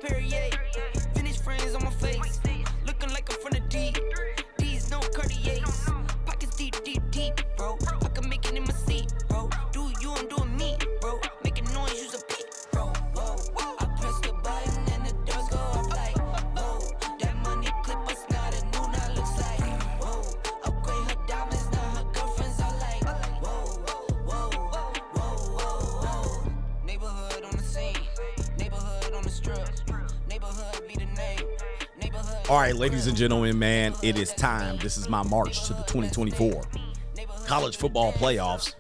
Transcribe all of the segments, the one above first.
Perrier. Finish friends on my face. Looking like I'm from the deep. These no Cartiers. Pockets deep, deep, deep, bro. I can make it in my seat, bro. Do you, I'm doing me, bro. Making noise, use a beat, bro. Whoa, whoa. I press the button and the doors go off like, whoa. That money clip us now, the new now looks like, whoa. Upgrade her diamonds, now her girlfriends are like, whoa, whoa, whoa, whoa, whoa. Neighborhood on the scene, neighborhood on the strip, neighborhood be the name. All right, ladies and gentlemen, man, it is time. This is my march to the 2024 college football playoffs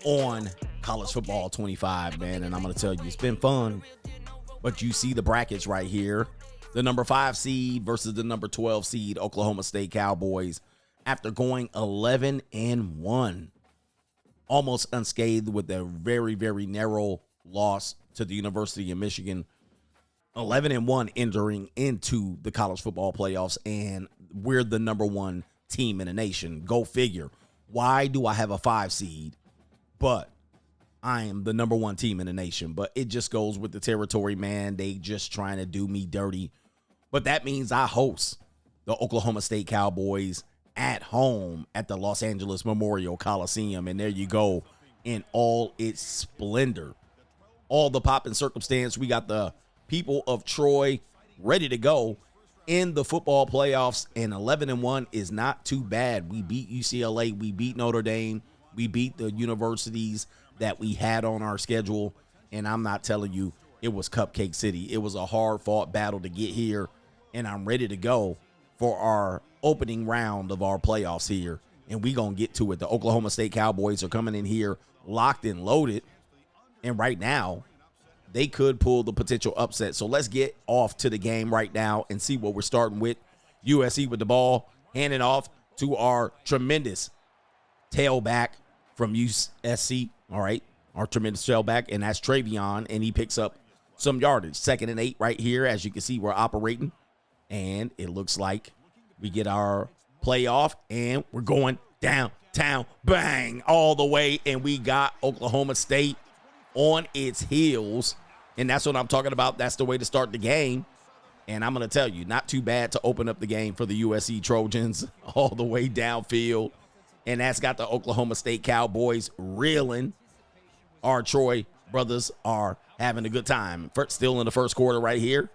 on College Football 25, man. And I'm going to tell you, it's been fun. But you see the brackets right here. The number 5 seed versus the number 12 seed, Oklahoma State Cowboys, after going 11-1. Almost unscathed with a very, very narrow loss to the University of Michigan. 11-1 entering into the college football playoffs, and we're the number 1 team in the nation. Go figure. Why do I have a 5 seed, but I am the number 1 team in the nation? But it just goes with the territory, man. They just trying to do me dirty. But that means I host the Oklahoma State Cowboys at home at the Los Angeles Memorial Coliseum, and there you go in all its splendor. All the pop and circumstance. We got the people of Troy ready to go in the football playoffs, and 11-1 is not too bad. We beat UCLA, we beat Notre Dame, we beat the universities that we had on our schedule, and I'm not telling you it was Cupcake City. It was a hard-fought battle to get here, and I'm ready to go for our opening round of our playoffs here, and we gonna get to it. The Oklahoma State Cowboys are coming in here locked and loaded, and right now, they could pull the potential upset. So let's get off to the game right now and see what we're starting with. USC with the ball, handing off to our tremendous tailback from USC. All right, our tremendous tailback, and that's Travion, and he picks up some yardage. 2nd and 8 right here. As you can see, we're operating, and it looks like we get our play off, and we're going downtown, bang, all the way, and we got Oklahoma State on its heels. And that's what I'm talking about. That's the way to start the game. And I'm going to tell you, not too bad to open up the game for the USC Trojans all the way downfield. And that's got the Oklahoma State Cowboys reeling. Our Troy brothers are having a good time. Still in the first quarter right here.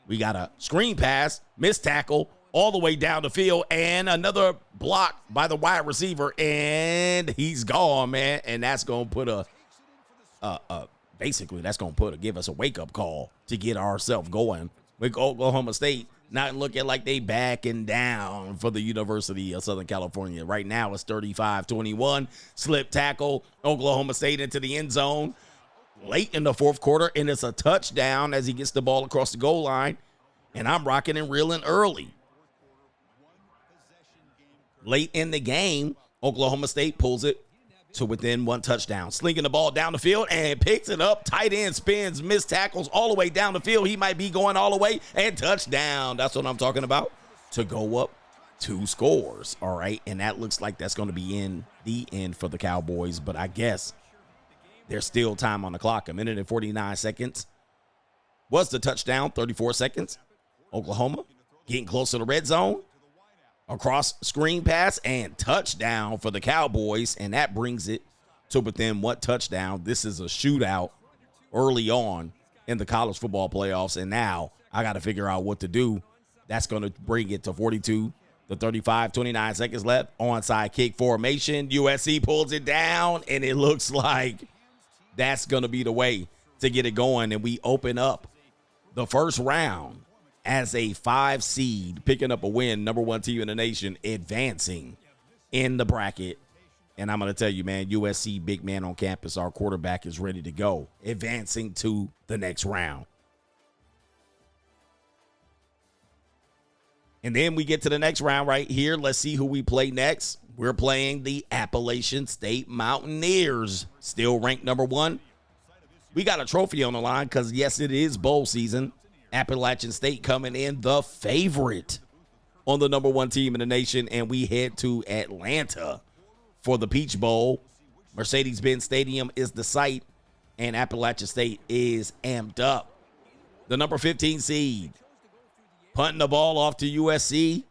We got a screen pass, missed tackle, all the way down the field, and another block by the wide receiver. And he's gone, man. And that's going to put basically, that's going to give us a wake-up call to get ourselves going with Oklahoma State not looking like they backing down for the University of Southern California. Right now, it's 35-21. Slip tackle, Oklahoma State into the end zone late in the fourth quarter, and it's a touchdown as he gets the ball across the goal line, and I'm rocking and reeling early. Late in the game, Oklahoma State pulls it to within 1 touchdown. Slinging the ball down the field and picks it up. Tight end spins, missed tackles all the way down the field. He might be going all the way, and touchdown. That's what I'm talking about. To go up 2 scores. All right. And that looks like that's going to be in the end for the Cowboys. But I guess there's still time on the clock. 1 minute and 49 seconds was the touchdown. 34 seconds. Oklahoma getting close to the red zone. Across screen pass and touchdown for the Cowboys, and that brings it to within 1 touchdown. This is a shootout early on in the college football playoffs, and now I got to figure out what to do. That's going to bring it to 42, the 35, 29 seconds left. Onside kick formation. USC pulls it down, and it looks like that's going to be the way to get it going, and we open up the first round as a 5 seed, picking up a win, number 1 team in the nation, advancing in the bracket. And I'm going to tell you, man, USC big man on campus, our quarterback is ready to go, advancing to the next round. And then we get to the next round right here. Let's see who we play next. We're playing the Appalachian State Mountaineers, still ranked number 1. We got a trophy on the line because, yes, it is bowl season. Appalachian State coming in the favorite on the number 1 team in the nation, and we head to Atlanta for the Peach Bowl. Mercedes-Benz Stadium is the site, and Appalachian State is amped up the number 15 seed, punting the ball off to USC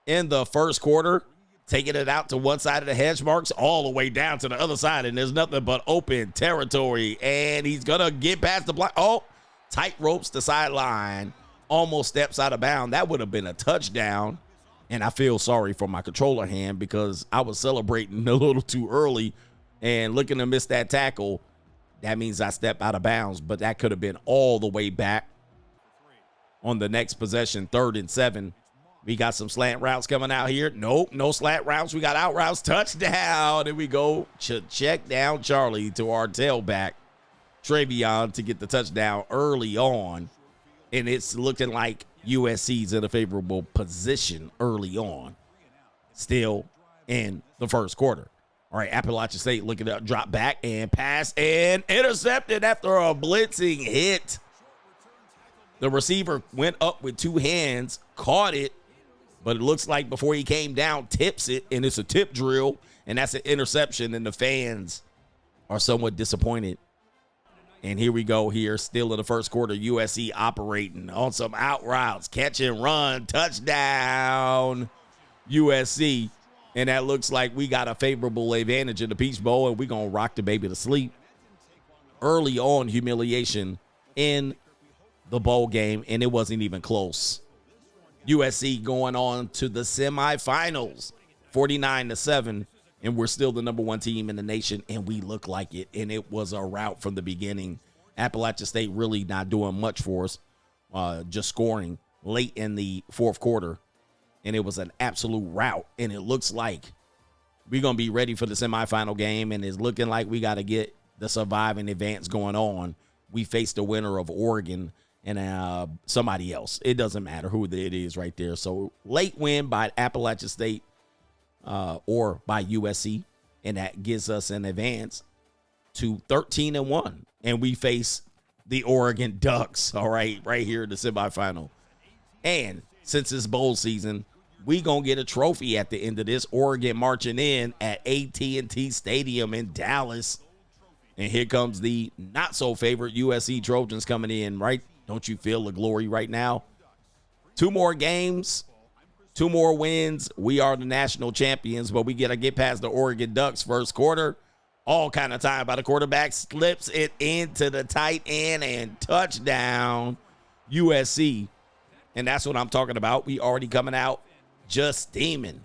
in the first quarter, taking it out to one side of the hedge marks, all the way down to the other side, and there's nothing but open territory, and he's going to get past the block. Oh, tight ropes the sideline, almost steps out of bounds. That would have been a touchdown, and I feel sorry for my controller hand because I was celebrating a little too early and looking to miss that tackle. That means I step out of bounds, but that could have been all the way back on the next possession, 3rd and 7. We got some slant routes coming out here. Nope, no slant routes. We got out routes. Touchdown. And we go check down Charlie to our tailback, Travion, to get the touchdown early on. And it's looking like USC's in a favorable position early on, still in the first quarter. All right, Appalachian State looking up, drop back and pass and intercepted after a blitzing hit. The receiver went up with two hands, caught it, but it looks like before he came down, tips it, and it's a tip drill, and that's an interception, and the fans are somewhat disappointed. And here we go here, still in the first quarter, USC operating on some out routes, catch and run, touchdown, USC. And that looks like we got a favorable advantage in the Peach Bowl, and we're going to rock the baby to sleep. Early on, humiliation in the bowl game, and it wasn't even close. USC going on to the semifinals, 49-7, and we're still the number 1 team in the nation, and we look like it, and it was a rout from the beginning. Appalachian State really not doing much for us, just scoring late in the fourth quarter, and it was an absolute rout, and it looks like we're going to be ready for the semifinal game, and it's looking like we got to get the surviving advance going on. We face the winner of Oregon and somebody else. It doesn't matter who it is right there. So late win by Appalachian State or by USC, and that gives us an advance to 13-1. And we face the Oregon Ducks, all right here in the semifinal. And since it's bowl season, we going to get a trophy at the end of this. Oregon marching in at AT&T Stadium in Dallas. And here comes the not-so-favorite USC Trojans coming in, right? Don't you feel the glory right now? 2 more games, 2 more wins. We are the national champions, but we got to get past the Oregon Ducks first quarter. All kind of time by the quarterback. Slips it into the tight end and touchdown, USC. And that's what I'm talking about. We already coming out just steaming.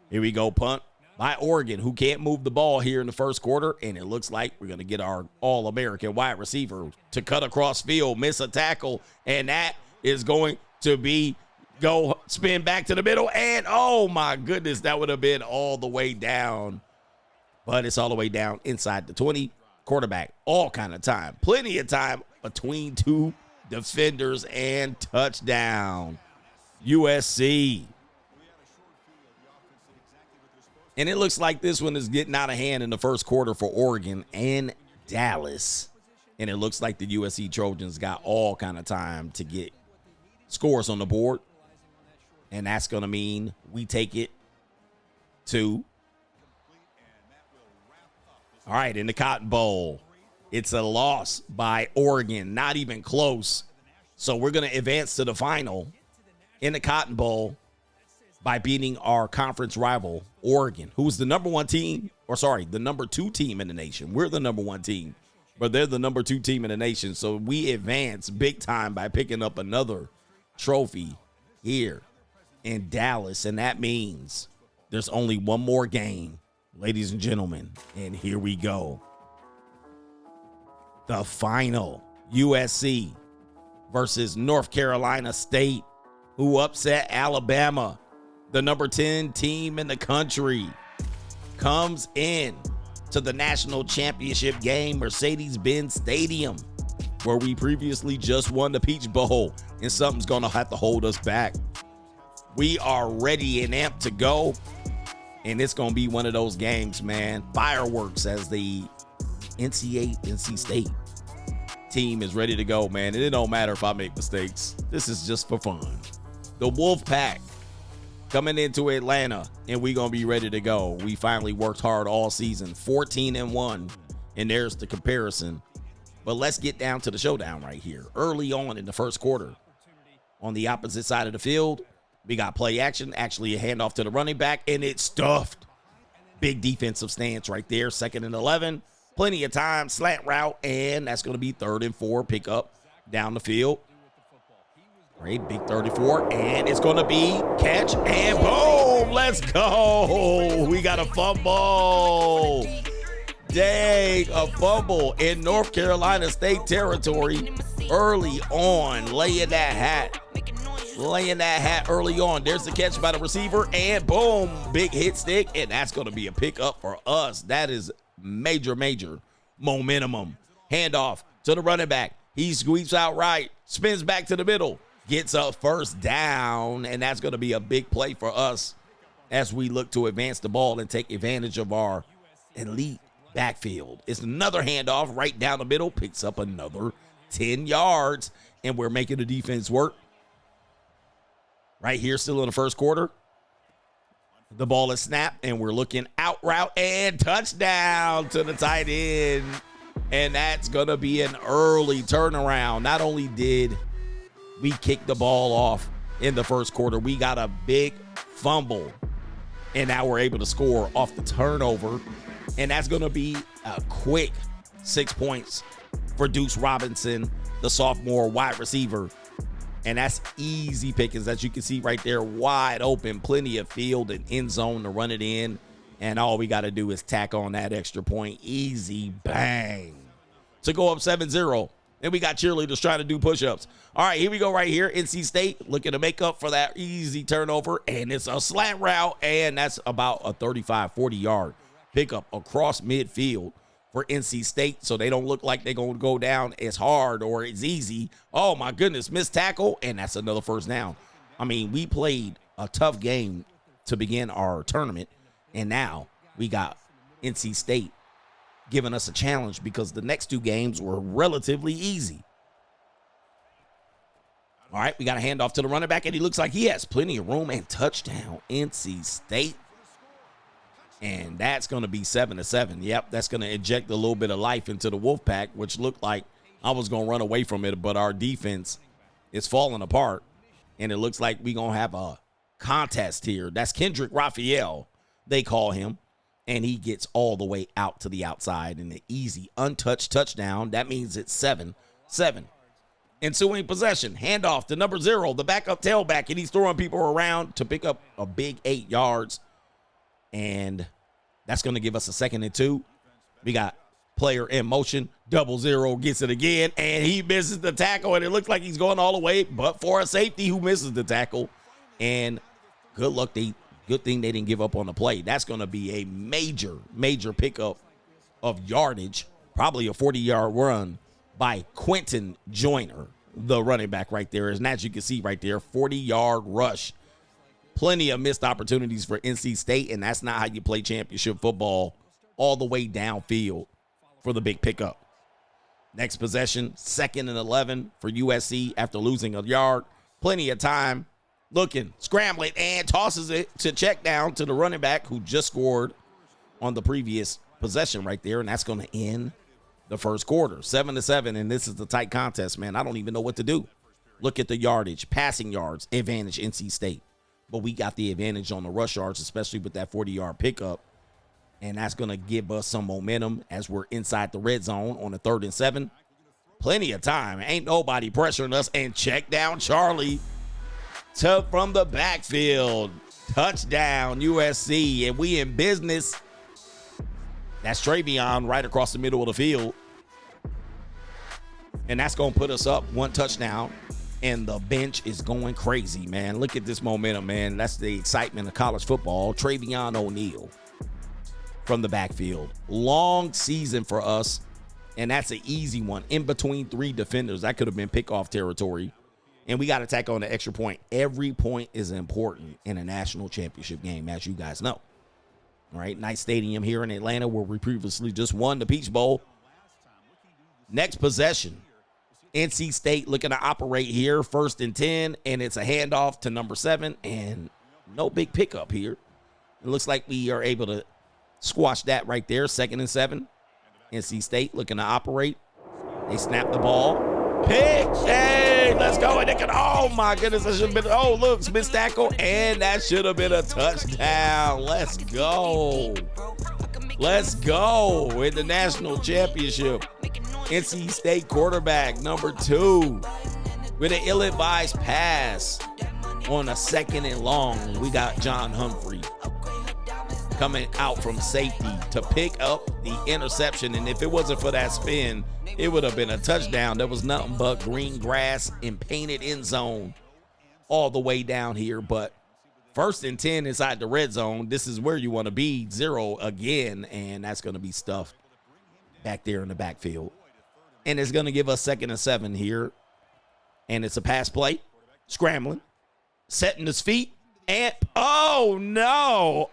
Here we go, punt by Oregon, who can't move the ball here in the first quarter, and it looks like we're going to get our All-American wide receiver to cut across field, miss a tackle, and that is going to be go spin back to the middle, and oh my goodness, that would have been all the way down, but it's all the way down inside the 20. Quarterback, all kind of time, plenty of time between 2 defenders, and touchdown, USC. And it looks like this one is getting out of hand in the first quarter for Oregon and Dallas. And it looks like the USC Trojans got all kind of time to get scores on the board. And that's going to mean we take it to, all right, in the Cotton Bowl. It's a loss by Oregon, not even close. So we're going to advance to the final in the Cotton Bowl by beating our conference rival, Oregon, who's the number 1 team, or sorry, the number 2 team in the nation. We're the number 1 team, but they're the number 2 team in the nation. So we advance big time by picking up another trophy here in Dallas. And that means there's only one more game, ladies and gentlemen. And here we go. The final, USC versus North Carolina State, who upset Alabama. The number 10 team in the country comes in to the national championship game, Mercedes-Benz Stadium, where we previously just won the Peach Bowl, and something's going to have to hold us back. We are ready and amped to go, and it's going to be one of those games, man. Fireworks as the NC State team is ready to go, man, and it don't matter if I make mistakes. This is just for fun. The Wolf Pack coming into Atlanta, and we're going to be ready to go. We finally worked hard all season, 14-1, and there's the comparison But let's get down to the showdown right here. Early on in the first quarter, on the opposite side of the field, we got play action, actually a handoff to the running back, and it's stuffed. Big defensive stance right there, 2nd and 11. Plenty of time, slant route, and that's going to be 3rd and 4, pick up down the field. Great, big 34, and it's going to be catch, and boom, let's go. We got a fumble. Dang, a fumble in North Carolina State territory early on, laying that hat early on. There's the catch by the receiver, and boom, big hit stick, and that's going to be a pickup for us. That is major momentum. Handoff to the running back. He sweeps out right, spins back to the middle, gets a first down, and that's going to be a big play for us as we look to advance the ball and take advantage of our elite backfield. It's another handoff right down the middle, picks up another 10 yards, and we're making the defense work. Right here, still in the first quarter. The ball is snapped, and we're looking out route and touchdown to the tight end. And that's going to be an early turnaround. Not only did we kick the ball off in the first quarter, we got a big fumble. And now we're able to score off the turnover. And that's going to be a quick 6 points for Deuce Robinson, the sophomore wide receiver. And that's easy pickings, as you can see right there, wide open, plenty of field and end zone to run it in. And all we got to do is tack on that extra point. Easy, bang. To go up 7-0. And we got cheerleaders trying to do push-ups. All right, here we go right here. NC State looking to make up for that easy turnover. And it's a slant route, and that's about a 35, 40-yard pickup across midfield for NC State, so they don't look like they're going to go down as hard or as easy. Oh, my goodness, missed tackle, and that's another first down. I mean, we played a tough game to begin our tournament, and now we got NC State giving us a challenge because the next 2 games were relatively easy. All right, we got a handoff to the running back, and he looks like he has plenty of room, and touchdown, NC State. And that's going to be 7-7. Yep, that's going to inject a little bit of life into the Wolfpack, which looked like I was going to run away from it, but our defense is falling apart, and it looks like we're going to have a contest here. That's Kendrick Raphael, they call him, and he gets all the way out to the outside in the easy, untouched touchdown. That means it's 7-7. Ensuing possession, handoff to number 0, the backup tailback, and he's throwing people around to pick up a big 8 yards. And that's going to give us a 2nd and 2. We got player in motion. 0-0 gets it again, and he misses the tackle, and it looks like he's going all the way, but for a safety who misses the tackle. And good luck. Good thing they didn't give up on the play. That's going to be a major pickup of yardage, probably a 40-yard run by Quentin Joyner, the running back right there. And as you can see right there, 40-yard rush. Plenty of missed opportunities for NC State, and that's not how you play championship football, all the way downfield for the big pickup. Next possession, 2nd and 11 for USC after losing a yard. Plenty of time, looking, scrambling, and tosses it to check down to the running back who just scored on the previous possession right there, and that's going to end the first quarter. 7-7, and this is the tight contest, man. I don't even know what to do. Look at the yardage, passing yards, advantage NC State. But we got the advantage on the rush yards, especially with that 40-yard pickup. And that's going to give us some momentum as we're inside the red zone on the 3rd and 7. Plenty of time. Ain't nobody pressuring us. And check down Charlie from the backfield. Touchdown, USC. And we in business. That's Travion right across the middle of the field. And that's going to put us up 1 touchdown. And the bench is going crazy, man. Look at this momentum, man. That's the excitement of college football. Travion O'Neal from the backfield. Long season for us, and that's an easy one. In between 3 defenders, that could have been pickoff territory. And we got to tack on the extra point. Every point is important in a national championship game, as you guys know. All right, nice stadium here in Atlanta where we previously just won the Peach Bowl. Next possession. NC State looking to operate here, 1st and 10, and it's a handoff to number 7, and no big pickup here. It looks like we are able to squash that right there, 2nd and 7. NC State looking to operate. They snap the ball. Pick. Hey, let's go. And they can, oh my goodness, that should have been, oh, look, missed tackle. And that should have been a touchdown. Let's go. Let's go in the national championship. NC State quarterback number 2 with an ill-advised pass on a 2nd and long. We got John Humphrey coming out from safety to pick up the interception. And if it wasn't for that spin, it would have been a touchdown. There was nothing but green grass and painted end zone all the way down here. But 1st and 10 inside the red zone. This is where you want to be. 0 again, and that's going to be stuffed back there in the backfield. And it's going to give us 2nd and 7 here. And it's a pass play, scrambling, setting his feet, and oh no,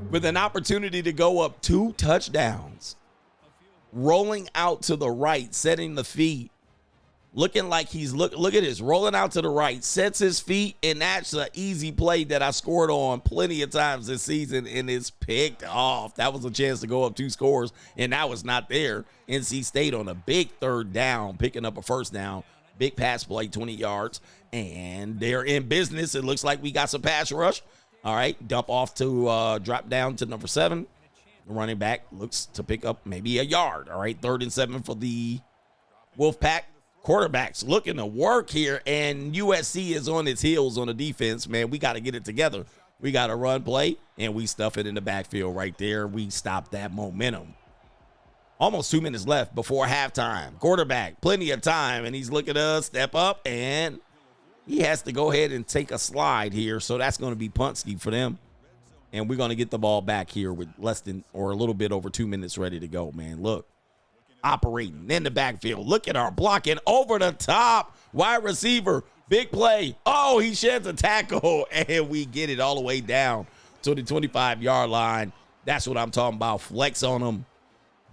with an opportunity to go up 2 touchdowns, rolling out to the right, setting the feet, looking like he's look at this, rolling out to the right, sets his feet, and that's an easy play that I scored on plenty of times this season, and it's picked off. That was a chance to go up 2 scores, and that was not there. NC State on a big 3rd down, picking up a 1st down. Big pass play, 20 yards, and they're in business. It looks like we got some pass rush. All right, dump off to drop down to number 7. The running back looks to pick up maybe a yard. All right, 3rd and 7 for the Wolfpack. Quarterbacks looking to work here, and USC is on its heels on the defense. Man, we got to get it together. We got to run play, and we stuff it in the backfield right there. We stop that momentum. Almost 2 minutes left before halftime. Quarterback, plenty of time, and he's looking to step up, and he has to go ahead and take a slide here, so that's going to be punt scheme for them. And we're going to get the ball back here with less than or a little bit over 2 minutes ready to go, man. Look, operating in the backfield. Look at our blocking over the top. Wide receiver, big play. Oh, he sheds a tackle, and we get it all the way down to the 25-yard line. That's what I'm talking about. Flex on him.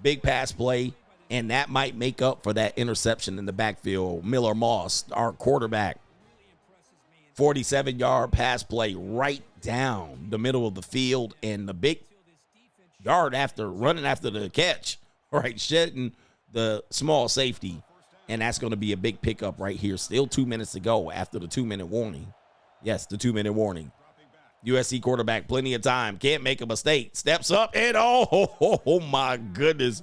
Big pass play, and that might make up for that interception in the backfield. Miller Moss, our quarterback, 47-yard pass play right down the middle of the field, and the big yard after running after the catch, right, shedding the small safety, and that's going to be a big pickup right here. Still 2 minutes to go after the 2-minute warning. Yes, the 2-minute warning. USC quarterback, plenty of time, can't make a mistake, steps up, and oh my goodness,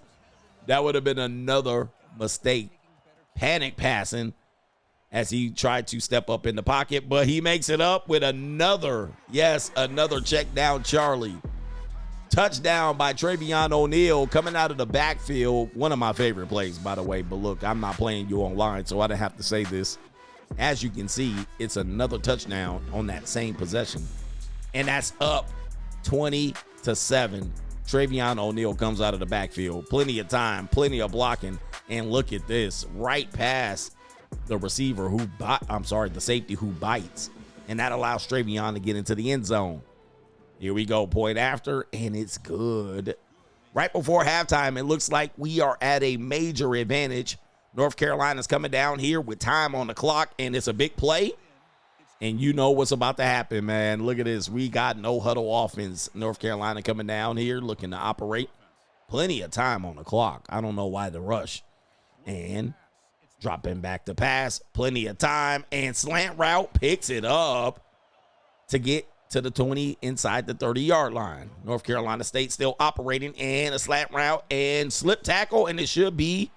that would have been another mistake. Panic passing as he tried to step up in the pocket, but he makes it up with another check down Charlie. Touchdown by Travion O'Neal coming out of the backfield. One of my favorite plays, by the way, but look, I'm not playing you online, so I didn't have to say this. As you can see, it's another touchdown on that same possession. And that's up 20-7. Travion O'Neal comes out of the backfield. Plenty of time, plenty of blocking. And look at this. Right past the receiver the safety who bites. And that allows Travion to get into the end zone. Here we go, point after, and it's good. Right before halftime, it looks like we are at a major advantage. North Carolina's coming down here with time on the clock, and it's a big play. And you know what's about to happen, man. Look at this. We got no huddle offense. North Carolina coming down here looking to operate. Plenty of time on the clock. I don't know why the rush. And dropping back to pass. Plenty of time. And slant route picks it up to get to the 20 inside the 30-yard line. North Carolina State still operating. And a slant route and slip tackle. And it should be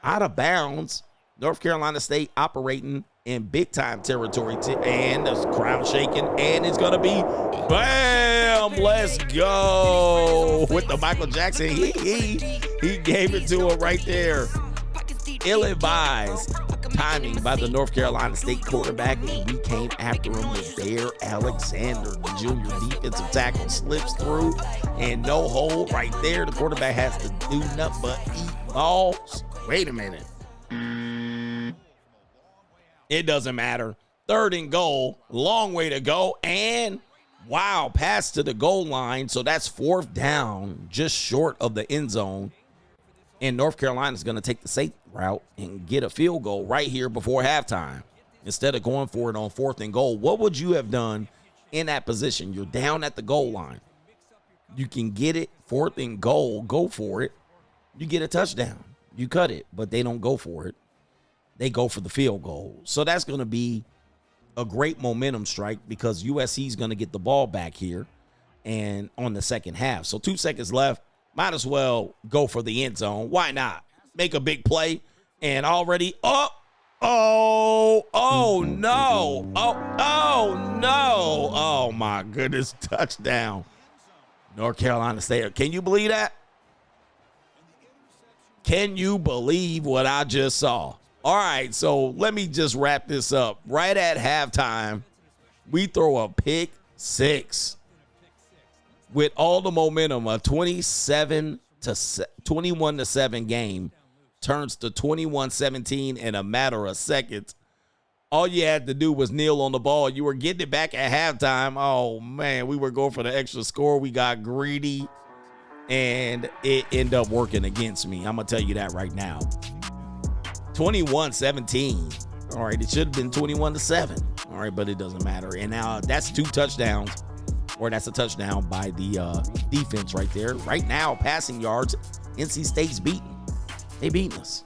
out of bounds. North Carolina State operating in big-time territory, and the crowd shaking, and it's going to be, bam, let's go, with the Michael Jackson. He gave it to him right there. Ill-advised timing by the North Carolina State quarterback, and we came after him with Bear Alexander. The junior defensive tackle slips through, and no hold right there. The quarterback has to do nothing but eat balls. Wait a minute. It doesn't matter. 3rd and goal, long way to go, and wow, pass to the goal line. So that's 4th down, just short of the end zone. And North Carolina's going to take the safe route and get a field goal right here before halftime. Instead of going for it on 4th and goal, what would you have done in that position? You're down at the goal line. You can get it, 4th and goal, go for it. You get a touchdown. You cut it, but they don't go for it. They go for the field goal. So that's going to be a great momentum strike because USC is going to get the ball back here and on the second half. So 2 seconds left. Might as well go for the end zone. Why not? Make a big play and already no. Oh, no. Oh, my goodness. Touchdown. North Carolina State. Can you believe that? Can you believe what I just saw? All right, so let me just wrap this up. Right at halftime, we throw a pick 6 with all the momentum. A 21-7 game turns to 21-17 in a matter of seconds. All you had to do was kneel on the ball. You were getting it back at halftime. Oh, man, we were going for the extra score. We got greedy, and it ended up working against me. I'm going to tell you that right now. 21-17. All right, it should have been 21-7. All right, but it doesn't matter. And now that's 2 touchdowns, or that's a touchdown by the defense right there. Right now, passing yards, NC State's beating. They beating us.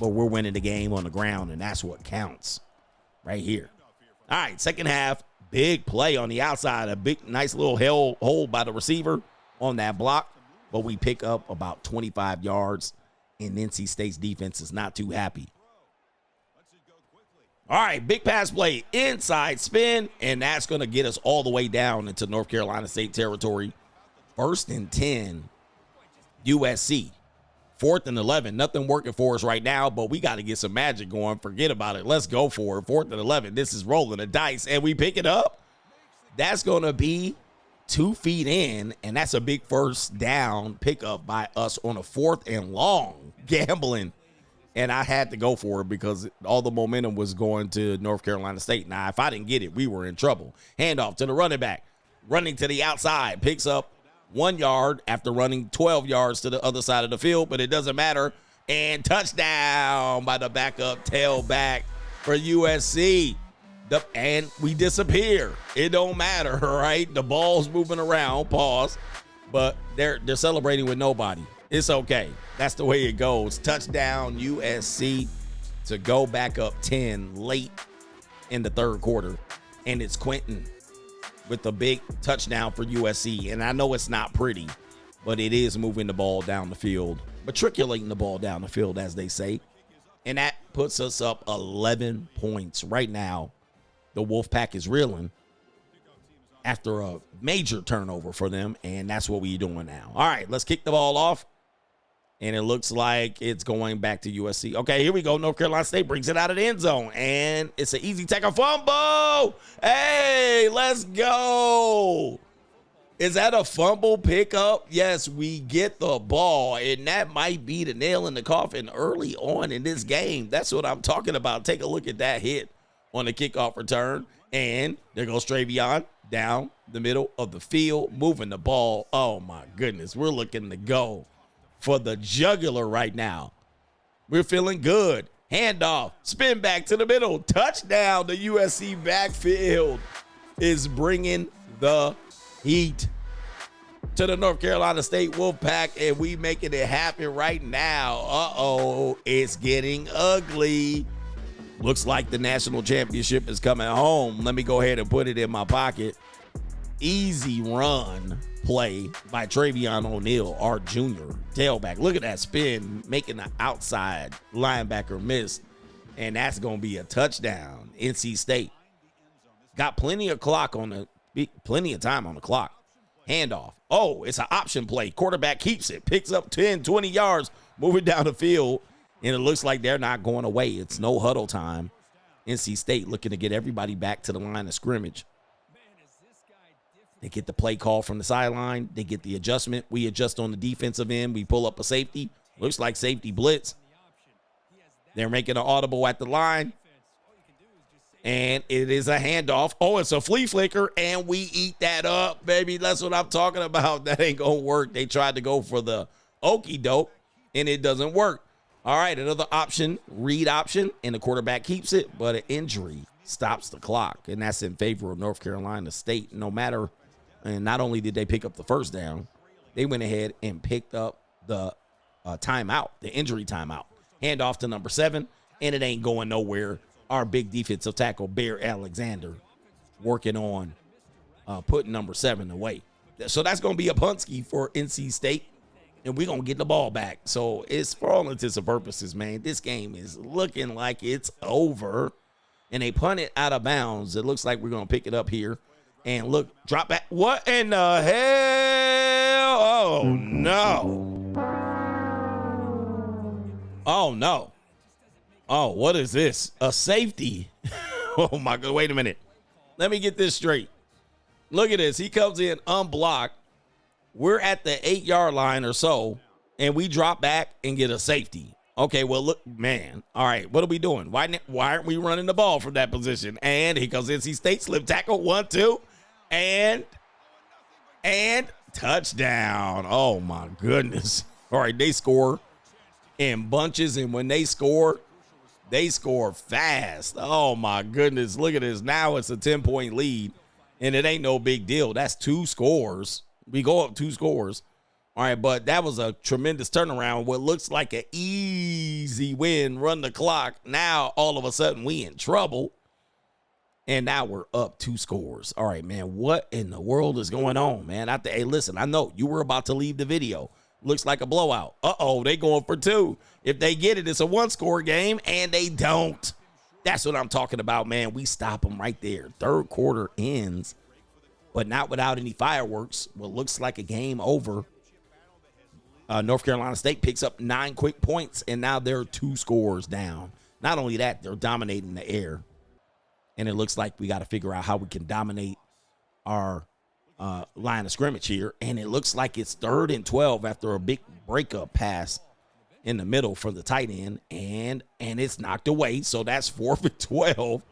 But we're winning the game on the ground, and that's what counts right here. All right, second half, big play on the outside. A big, nice little hold by the receiver on that block. But we pick up about 25 yards, and NC State's defense is not too happy. All right, big pass play, inside spin, and that's going to get us all the way down into North Carolina State territory. 1st and 10, USC. 4th and 11, nothing working for us right now, but we got to get some magic going. Forget about it. Let's go for it. 4th and 11, this is rolling the dice, and we pick it up. That's going to be 2 feet in, and that's a big first down pickup by us on a 4th and long, gambling. And I had to go for it because all the momentum was going to North Carolina State. Now, if I didn't get it, we were in trouble. Handoff to the running back, running to the outside, picks up 1 yard after running 12 yards to the other side of the field, but it doesn't matter. And touchdown by the backup tailback for USC. And we disappear. It don't matter, right? The ball's moving around, pause, but they're celebrating with nobody. It's okay. That's the way it goes. Touchdown USC to go back up 10 late in the third quarter. And it's Quentin with a big touchdown for USC. And I know it's not pretty, but it is moving the ball down the field, matriculating the ball down the field, as they say. And that puts us up 11 points. Right now, the Wolfpack is reeling after a major turnover for them, and that's what we're doing now. All right, let's kick the ball off. And it looks like it's going back to USC. Okay, here we go. North Carolina State brings it out of the end zone. And it's an easy tackle fumble. Hey, let's go. Is that a fumble pickup? Yes, we get the ball. And that might be the nail in the coffin early on in this game. That's what I'm talking about. Take a look at that hit on the kickoff return. And there goes Travion down the middle of the field, moving the ball. Oh, my goodness. We're looking to go for the jugular right now. We're feeling good. Handoff, spin back to the middle, touchdown. The USC backfield is bringing the heat to the North Carolina State Wolfpack, and we making it happen right now. Uh-oh, it's getting ugly. Looks like the national championship is coming home. Let me go ahead and put it in my pocket. Easy run play by Travion O'Neal, our junior tailback. Look at that spin, making the outside linebacker miss, and that's going to be a touchdown. NC State got plenty of time on the clock. Handoff. Oh, it's an option play. Quarterback keeps it, picks up 10, 20 yards, moving down the field, and it looks like they're not going away. It's no huddle time. NC State looking to get everybody back to the line of scrimmage. They get the play call from the sideline. They get the adjustment. We adjust on the defensive end. We pull up a safety. Looks like safety blitz. They're making an audible at the line. And it is a handoff. Oh, it's a flea flicker, and we eat that up, baby. That's what I'm talking about. That ain't going to work. They tried to go for the okie doke, and it doesn't work. All right, another option, read option, and the quarterback keeps it, but an injury stops the clock, and that's in favor of North Carolina State. No matter And not only did they pick up the first down, they went ahead and picked up the timeout, the injury timeout. Hand off to number 7, and it ain't going nowhere. Our big defensive tackle, Bear Alexander, working on putting number 7 away. So that's going to be a puntsky for NC State, and we're going to get the ball back. So it's for all intents and purposes, man, this game is looking like it's over. And they punt it out of bounds. It looks like we're going to pick it up here. And look, drop back. What in the hell? Oh, no. Oh, no. Oh, what is this? A safety. Oh, my God. Wait a minute. Let me get this straight. Look at this. He comes in unblocked. We're at the 8-yard line or so, and we drop back and get a safety. Okay, well, look, man. All right, what are we doing? Why aren't we running the ball from that position? And here comes NC State, slip tackle, 1, 2, and touchdown. Oh, my goodness. All right, they score in bunches, and when they score fast. Oh, my goodness. Look at this. Now it's a 10-point lead, and it ain't no big deal. That's 2 scores. We go up 2 scores. All right, but that was a tremendous turnaround. What looks like an easy win, run the clock. Now, all of a sudden, we in trouble. And now we're up 2 scores. All right, man, what in the world is going on, man? Hey, listen, I know you were about to leave the video. Looks like a blowout. Uh-oh, they going for 2. If they get it, it's a 1-score game, and they don't. That's what I'm talking about, man. We stop them right there. Third quarter ends, but not without any fireworks. What looks like a game over. North Carolina State picks up 9 quick points, and now they're 2 scores down. Not only that, they're dominating the air. And it looks like we got to figure out how we can dominate our line of scrimmage here. And it looks like it's 3rd and 12 after a big breakup pass in the middle for the tight end. And it's knocked away, so that's 4th and 12.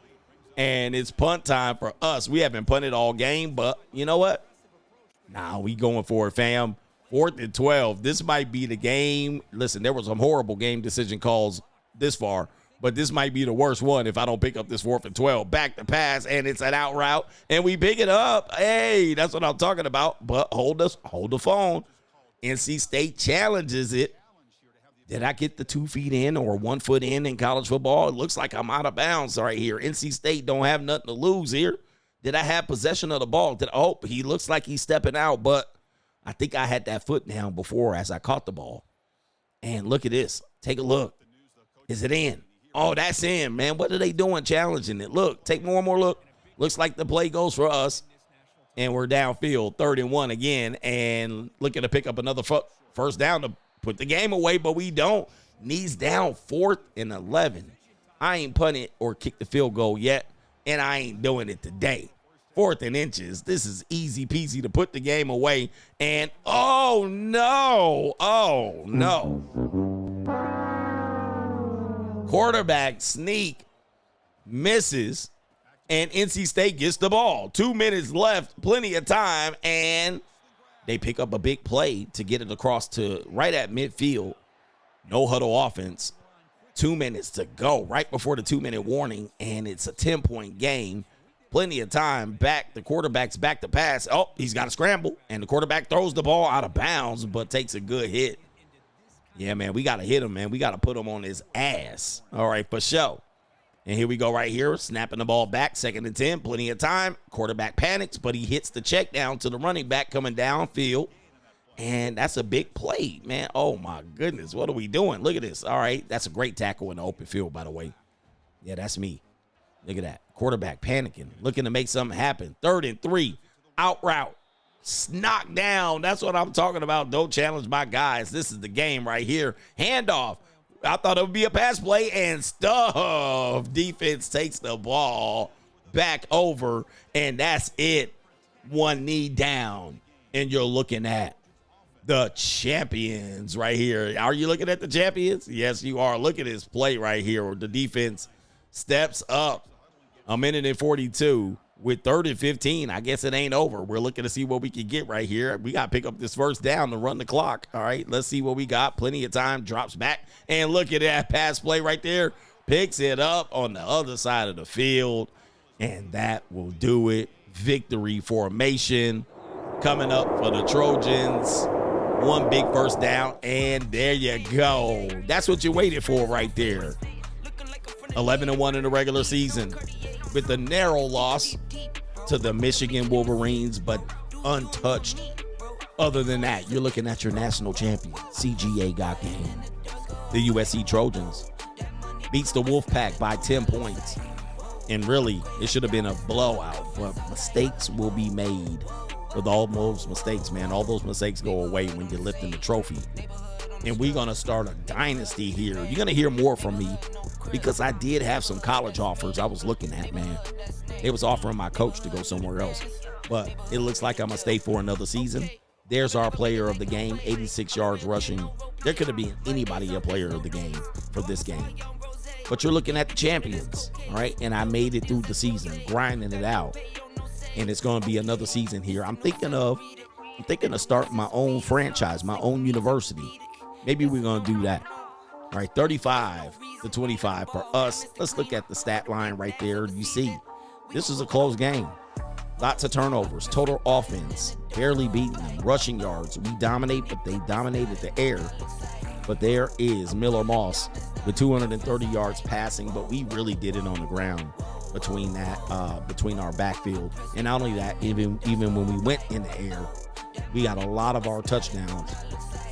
And it's punt time for us. We haven't punted all game, but you know what? Nah, we going for it, fam. 4th and 12. This might be the game. Listen, there was some horrible game decision calls this far, but this might be the worst one if I don't pick up this 4th and 12. Back to pass, and it's an out route, and we pick it up. Hey, that's what I'm talking about. But hold the phone. NC State challenges it. Did I get the 2 feet in or 1 foot in college football? It looks like I'm out of bounds right here. NC State don't have nothing to lose here. Did I have possession of the ball? He looks like he's stepping out, but I think I had that foot down before as I caught the ball. And look at this. Take a look. Is it in? Oh, that's in, man. What are they doing challenging it? Look, take more and more look. Looks like the play goes for us. And we're downfield, 3rd and 1 again. And looking to pick up another first down to put the game away, but we don't. Knees down, 4th and 11. I ain't punted or kicked the field goal yet, and I ain't doing it today. 4th and inches. This is easy peasy to put the game away. And oh no. Quarterback sneak misses, and NC State gets the ball. 2 minutes left, plenty of time, and they pick up a big play to get it across to right at midfield. No huddle offense. 2 minutes to go, right before the 2-minute warning, and it's a 10-point game. Plenty of time back. The quarterback's back to pass. Oh, he's got to scramble, and the quarterback throws the ball out of bounds, but takes a good hit. Yeah, man, we got to hit him, man. We got to put him on his ass. All right, for sure. And here we go right here, snapping the ball back, 2nd and 10, plenty of time. Quarterback panics, but he hits the check down to the running back coming downfield. And that's a big play, man. Oh, my goodness. What are we doing? Look at this. All right, that's a great tackle in the open field, by the way. Yeah, that's me. Look at that. Quarterback panicking, looking to make something happen. 3rd and 3, out route. Knocked down. That's what I'm talking about. Don't challenge my guys. This is the game right here. Handoff. I thought it would be a pass play, and stuff. Defense takes the ball back over, and that's it. 1 knee down, and you're looking at the champions right here. Are you looking at the champions? Yes, you are. Look at this play right here where the defense steps up. 1:42 with 3rd and 15. I guess it ain't over. We're looking to see what we can get right here. We got to pick up this first down to run the clock. All right, let's see what we got. Plenty of time. Drops back. And look at that pass play right there. Picks it up on the other side of the field. And that will do it. Victory formation. coming up for the Trojans. One big first down, and there you go. That's what you waited for right there. 11-1 in the regular season with the narrow loss to the Michigan Wolverines, but untouched. Other than that, you're looking at your national champion. CGA got game. The USC Trojans beats the Wolfpack by 10 points. And really, it should have been a blowout, but mistakes will be made. With all those mistakes, man, all those mistakes go away when you're lifting the trophy. And we're going to start a dynasty here. You're going to hear more from me because I did have some college offers I was looking at, man. It was offering my coach to go somewhere else. But it looks like I'm going to stay for another season. There's our player of the game, 86 yards rushing. There could have been anybody a player of the game for this game. But you're looking at the champions, all right? And I made it through the season, grinding it out. And it's going to be another season here. I'm thinking of starting my own franchise, my own university. Maybe we're going to do that. All right, 35-25 for us. Let's look at the stat line right there. You see, this is a close game. Lots of turnovers, total offense, barely beating them, rushing yards. We dominate, but they dominated the air. But there is Miller Moss with 230 yards passing, but we really did it on the ground between our backfield. And not only that, even when we went in the air, we got a lot of our touchdowns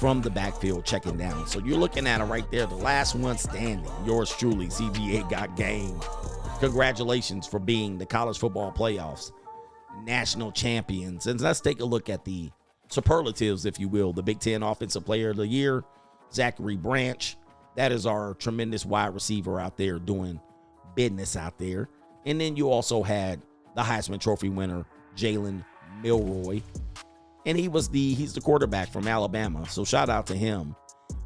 from the backfield checking down. So you're looking at it right there, the last one standing. Yours truly, CGA got game. Congratulations for being the college football playoffs national champions. And let's take a look at the superlatives, if you will. The Big Ten Offensive Player of the Year, Zachary Branch. That is our tremendous wide receiver out there doing business out there. And then you also had the Heisman Trophy winner, Jalen Milroy. And he's the quarterback from Alabama. So shout out to him.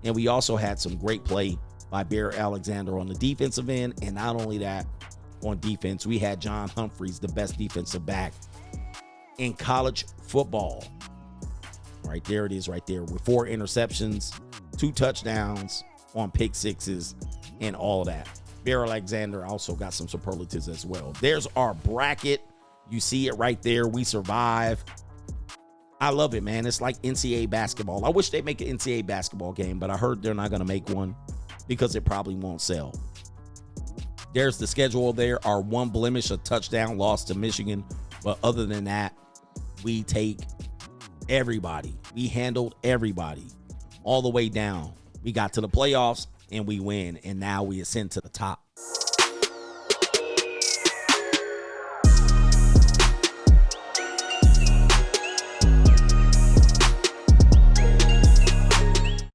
And we also had some great play by Bear Alexander on the defensive end. And not only that, on defense, we had John Humphreys, the best defensive back in college football. Right there it is right there with 4 interceptions, 2 touchdowns on pick sixes and all of that. Bear Alexander also got some superlatives as well. There's our bracket. You see it right there. We survive. I love it, man. It's like NCAA basketball. I wish they'd make an NCAA basketball game, but I heard they're not going to make one because it probably won't sell. There's the schedule there. Our one blemish, a touchdown loss to Michigan. But other than that, we take everybody. We handled everybody all the way down. We got to the playoffs and we win. And now we ascend to the top.